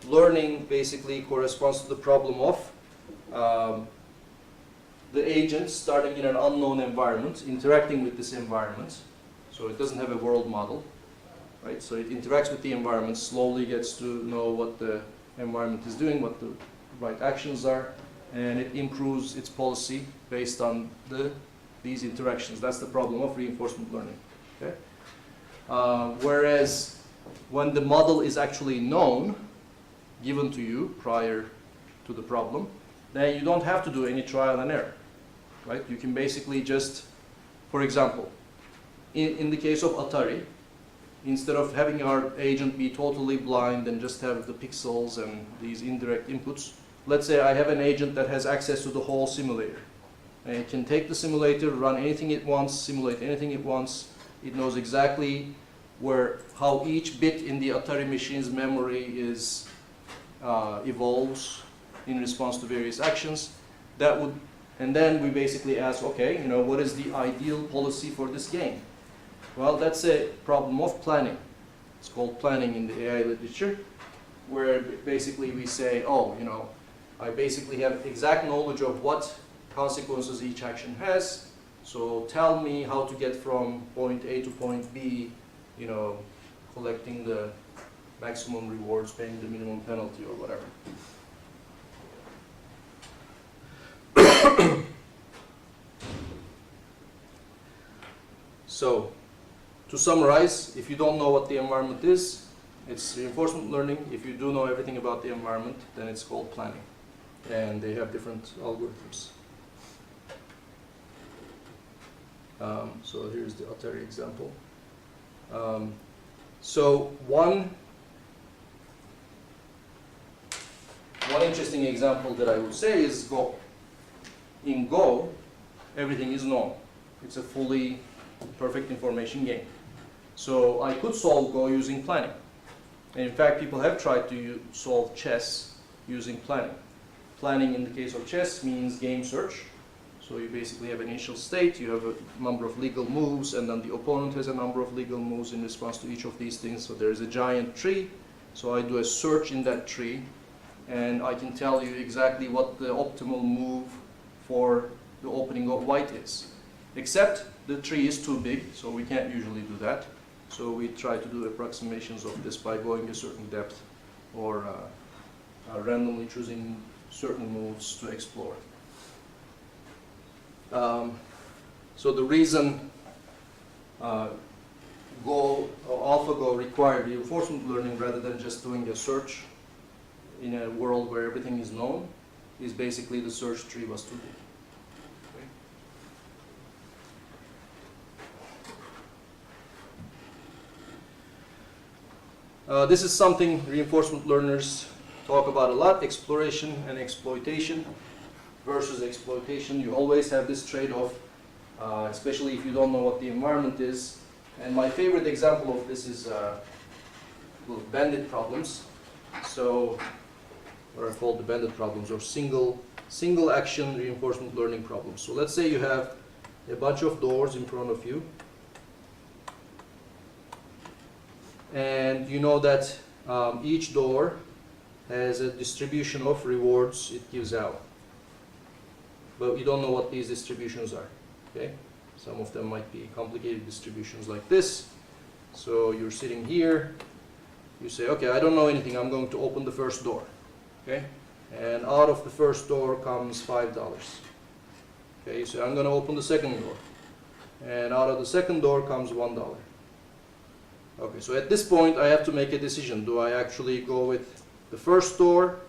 learning basically corresponds to the problem of the agent starting in an unknown environment, interacting with this environment. So it doesn't have a world model, right? So it interacts with the environment, slowly gets to know what the environment is doing, what the right actions are, and it improves its policy based on these interactions. That's the problem of reinforcement learning. Okay? Whereas when the model is actually known, given to you prior to the problem, then you don't have to do any trial and error, right? You can basically just, for example, in the case of Atari, instead of having our agent be totally blind and just have the pixels and these indirect inputs, let's say I have an agent that has access to the whole simulator. And it can take the simulator, run anything it wants, simulate anything it wants. It knows exactly how each bit in the Atari machine's memory is evolves in response to various actions. And then we basically ask, okay, what is the ideal policy for this game? Well, that's a problem of planning. It's called planning in the AI literature, where basically we say, I basically have exact knowledge of what consequences each action has. So tell me how to get from point A to point B, collecting the maximum rewards, paying the minimum penalty or whatever. So, to summarize, if you don't know what the environment is, it's reinforcement learning. If you do know everything about the environment, then it's called planning. And they have different algorithms. So here's the Atari example. So one interesting example that I would say is Go. In Go, everything is known. It's a fully perfect information game. So I could solve Go using planning. And in fact, people have tried to solve chess using planning. Planning in the case of chess means game search. So you basically have an initial state, you have a number of legal moves, and then the opponent has a number of legal moves in response to each of these things. So there's a giant tree. So I do a search in that tree, and I can tell you exactly what the optimal move for the opening of white is. Except the tree is too big, so we can't usually do that. So we try to do approximations of this by going a certain depth or randomly choosing certain moves to explore. So the reason AlphaGo required reinforcement learning rather than just doing a search in a world where everything is known is basically the search tree was too big. This is something reinforcement learners talk about a lot, exploration and exploitation versus exploitation. You always have this trade-off, especially if you don't know what the environment is. And my favorite example of this is bandit problems. So what are called the bandit problems, or single action reinforcement learning problems. So let's say you have a bunch of doors in front of you. And you know that each door has a distribution of rewards it gives out. But you don't know what these distributions are. Okay? Some of them might be complicated distributions like this. So you're sitting here, you say, okay, I don't know anything, I'm going to open the first door. Okay? And out of the first door comes $5. Okay, so I'm going to open the second door. And out of the second door comes $1. Okay, so at this point I have to make a decision. Do I actually go with the first door?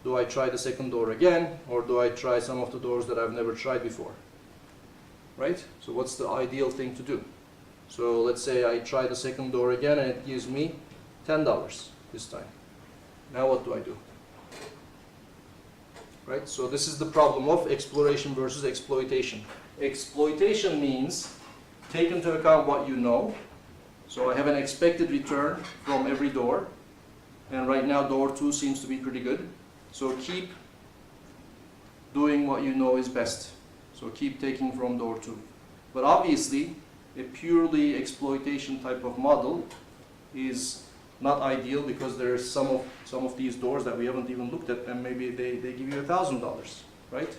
Do I try the second door again? Or do I try some of the doors that I've never tried before? Right? So what's the ideal thing to do? So let's say I try the second door again and it gives me $10 this time. Now what do I do? Right? So this is the problem of exploration versus exploitation. Exploitation means take into account what you know. So I have an expected return from every door, and right now door 2 seems to be pretty good. So keep doing what you know is best. So keep taking from door 2. But obviously, a purely exploitation type of model is not ideal, because there are some of these doors that we haven't even looked at, and maybe they give you $1,000, right?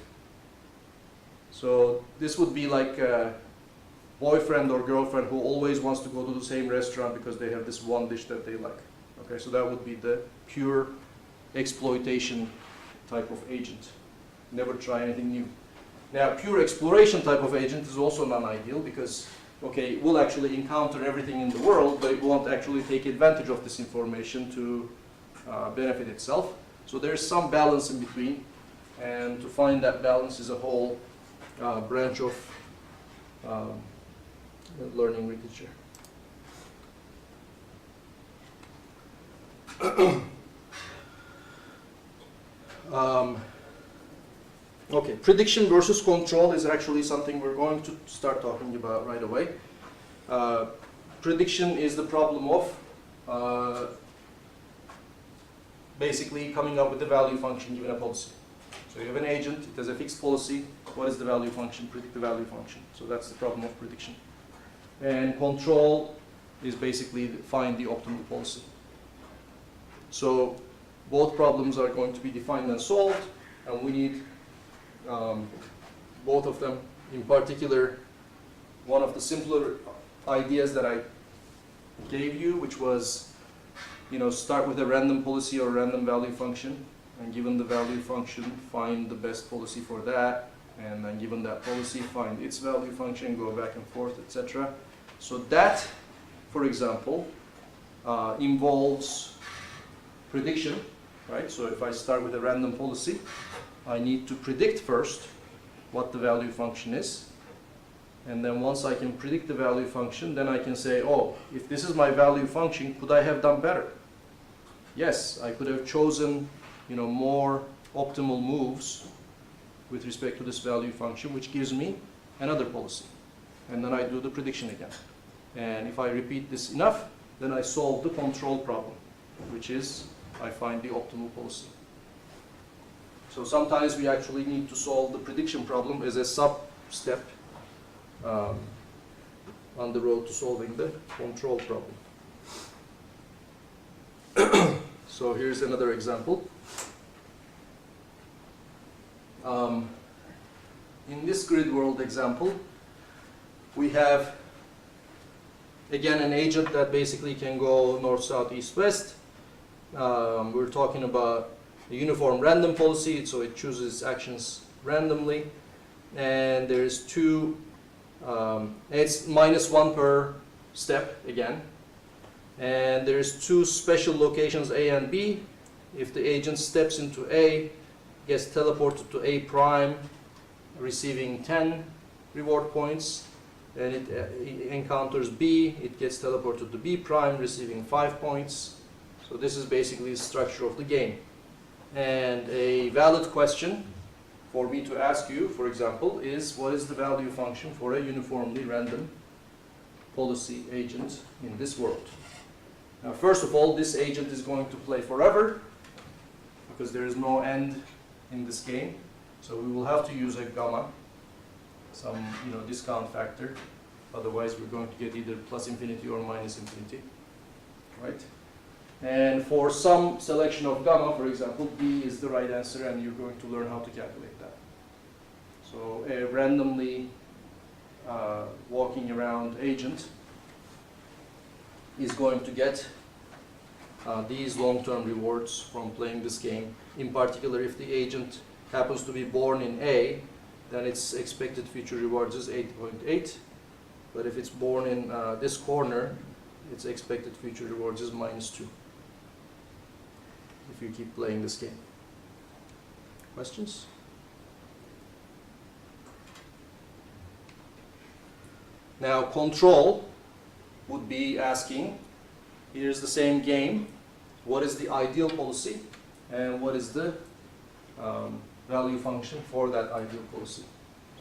So this would be like a boyfriend or girlfriend who always wants to go to the same restaurant because they have this one dish that they like. Okay, so that would be the pure exploitation type of agent. Never try anything new. Now, pure exploration type of agent is also non-ideal, because okay, it will actually encounter everything in the world, but it won't actually take advantage of this information to benefit itself. So there's some balance in between, and to find that balance is a whole branch of learning literature. Okay, prediction versus control is actually something we're going to start talking about right away. Prediction is the problem of basically coming up with the value function given a policy. So you have an agent, it has a fixed policy. What is the value function? Predict the value function. So that's the problem of prediction. And control is basically find the optimal policy. So both problems are going to be defined and solved, and we need both of them. In particular, one of the simpler ideas that I gave you, which was, start with a random policy or random value function, and given the value function, find the best policy for that, and then given that policy, find its value function, go back and forth, etc. So that, for example, involves prediction, right? So if I start with a random policy, I need to predict first what the value function is. And then once I can predict the value function, then I can say, oh, if this is my value function, could I have done better? Yes, I could have chosen, more optimal moves with respect to this value function, which gives me another policy. And then I do the prediction again. And if I repeat this enough, then I solve the control problem, which is I find the optimal policy. So sometimes we actually need to solve the prediction problem as a sub-step on the road to solving the control problem. So here's another example. In this grid world example, we have, again, an agent that basically can go north, south, east, west. We're talking about a uniform random policy, so it chooses actions randomly. And there's two, it's -1 per step again. And there's two special locations, A and B. If the agent steps into A, gets teleported to A prime, receiving 10 reward points. And it encounters B, it gets teleported to B prime, receiving 5 points. So this is basically the structure of the game. And a valid question for me to ask you, for example, is what is the value function for a uniformly random policy agent in this world? Now, first of all, this agent is going to play forever because there is no end in this game. So we will have to use a gamma, some discount factor. Otherwise, we're going to get either plus infinity or minus infinity, right? And for some selection of gamma, for example, B is the right answer, and you're going to learn how to calculate that. So a randomly walking around agent is going to get these long-term rewards from playing this game. In particular, if the agent happens to be born in A, then its expected future rewards is 8.8. But if it's born in this corner, its expected future rewards is -2. If you keep playing this game. Questions? Now, control would be asking, here's the same game, what is the ideal policy and what is the value function for that ideal policy?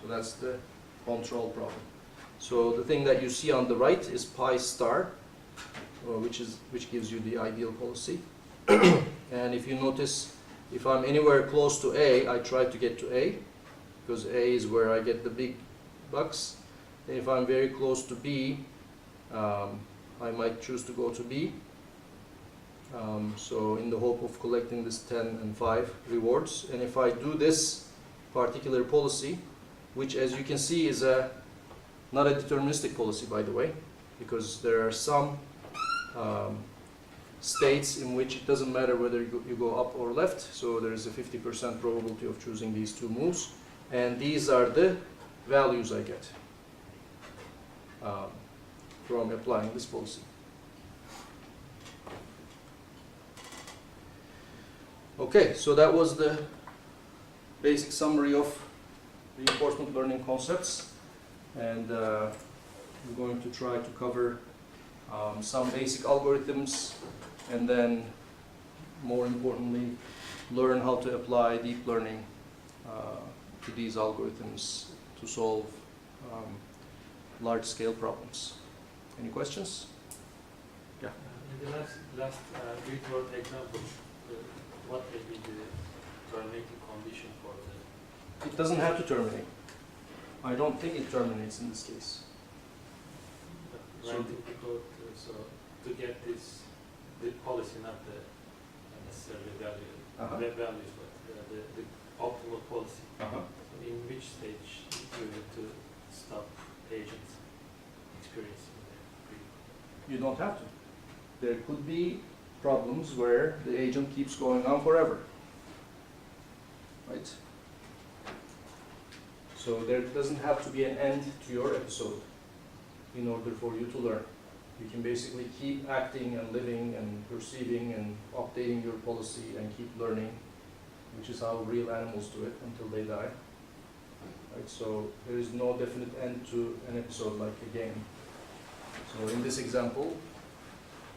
So that's the control problem. So the thing that you see on the right is pi star, which gives you the ideal policy. And if you notice, if I'm anywhere close to A, I try to get to A, because A is where I get the big bucks. If I'm very close to B, I might choose to go to B. So in the hope of collecting this 10 and 5 rewards. And if I do this particular policy, which as you can see is not a deterministic policy, by the way, because there are some states in which it doesn't matter whether you go up or left, so there is a 50% probability of choosing these two moves, and these are the values I get from applying this policy. Okay, so that was the basic summary of reinforcement learning concepts, and we're going to try to cover some basic algorithms, and then more importantly learn how to apply deep learning to these algorithms to solve large-scale problems. Any questions? Yeah. In the last grid word example, what will be the terminating condition for the? It doesn't have to terminate. I don't think it terminates in this case. Writing the code, so to get this, the policy, not the necessarily values, but the optimal policy. So in which stage you need to stop agent experiencing the You don't have to. There could be problems where the agent keeps going on forever, right? So there doesn't have to be an end to your episode in order for you to learn. You can basically keep acting and living and perceiving and updating your policy and keep learning, which is how real animals do it until they die. Right? So there is no definite end to an episode like a game. So in this example,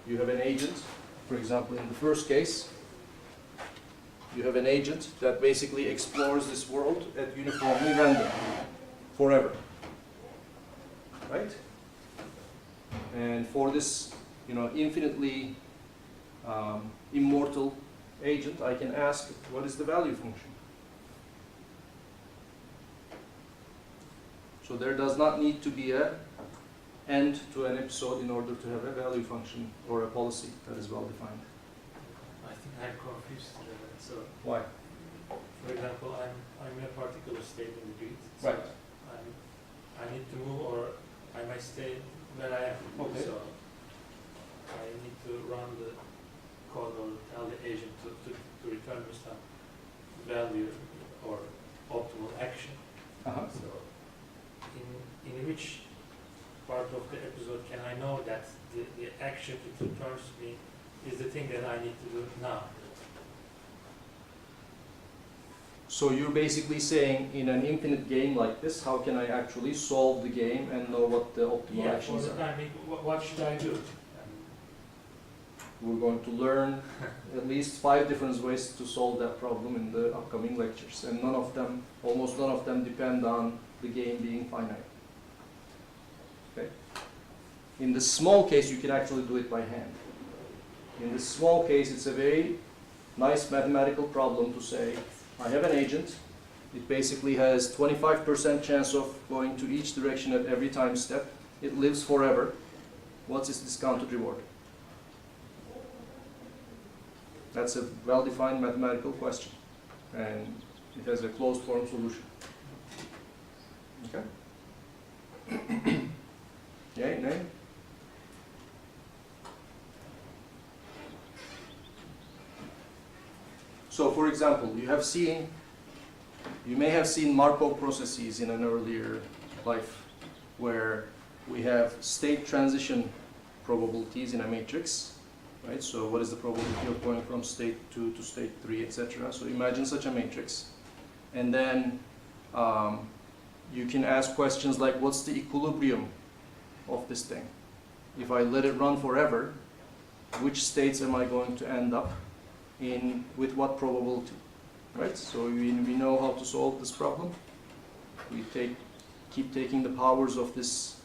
you have an agent. For example, in the first case, you have an agent that basically explores this world at uniformly random, forever, right? And for this, infinitely immortal agent, I can ask, what is the value function? So there does not need to be an end to an episode in order to have a value function or a policy that is well defined. I think I'm confused. So, Why? for example, I'm in a particular state in the grid. So Right. I need to move, or I might stay where I am. Okay. So I need to run the code or tell the agent to return me some value or optimal action. So in which part of the episode can I know that the action it returns me is the thing that I need to do now? So you're basically saying, in an infinite game like this, how can I actually solve the game and know what the optimal For actions the are? time being, what should I do? We're going to learn at least 5 different ways to solve that problem in the upcoming lectures, and almost none of them depend on the game being finite. Okay? In the small case, you can actually do it by hand. In this small case, it's a very nice mathematical problem to say, I have an agent. It basically has 25% chance of going to each direction at every time step. It lives forever. What's its discounted reward? That's a well-defined mathematical question, and it has a closed form solution. Okay? Yay, nay? So, for example, you may have seen Markov processes in an earlier life, where we have state transition probabilities in a matrix, right? So what is the probability of going from state 2 to state 3, etc.? So imagine such a matrix. And then you can ask questions like, what's the equilibrium of this thing? If I let it run forever, which states am I going to end up in with what probability? Right? So we know how to solve this problem. We keep taking the powers of this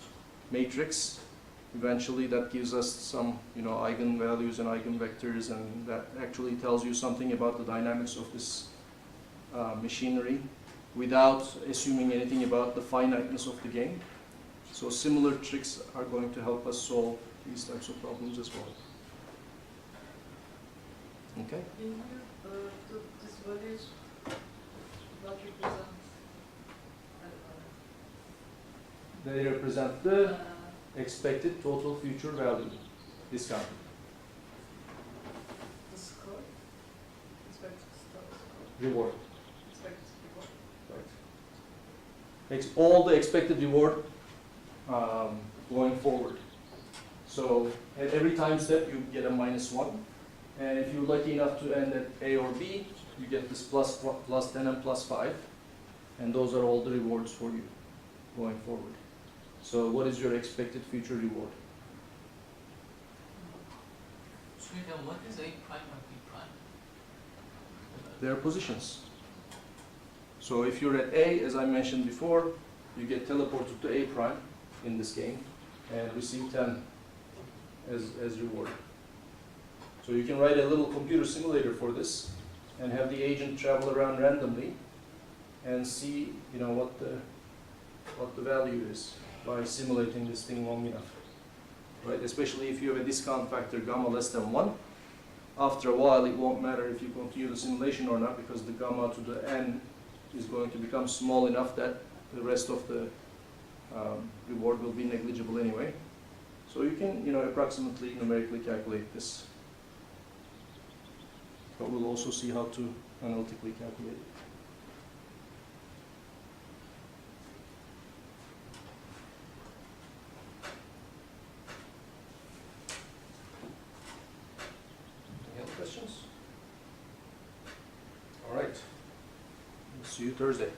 matrix. Eventually that gives us some eigenvalues and eigenvectors, and that actually tells you something about the dynamics of this machinery without assuming anything about the finiteness of the game. So similar tricks are going to help us solve these types of problems as well. Okay? In here, this values what represents, They represent the expected total future value discounted. the score, expected score, Reward. expected reward. Right. All the expected reward going forward. So at every time step you get a -1, and if you're lucky enough to end at A or B, you get this plus 10 and plus 5, and those are all the rewards for you going forward. So what is your expected future reward? So then what is A prime and B prime? Their positions. So if you're at A, as I mentioned before, you get teleported to A prime in this game and receive 10 as reward. So you can write a little computer simulator for this and have the agent travel around randomly and see, you know, what the value is by simulating this thing long enough. Right? Especially if you have a discount factor gamma less than 1. After a while, it won't matter if you continue the simulation or not, because the gamma to the n is going to become small enough that the rest of the reward will be negligible anyway. So you can, you know, approximately numerically calculate this. But we'll also see how to analytically calculate it. Any other questions? All right. See you Thursday.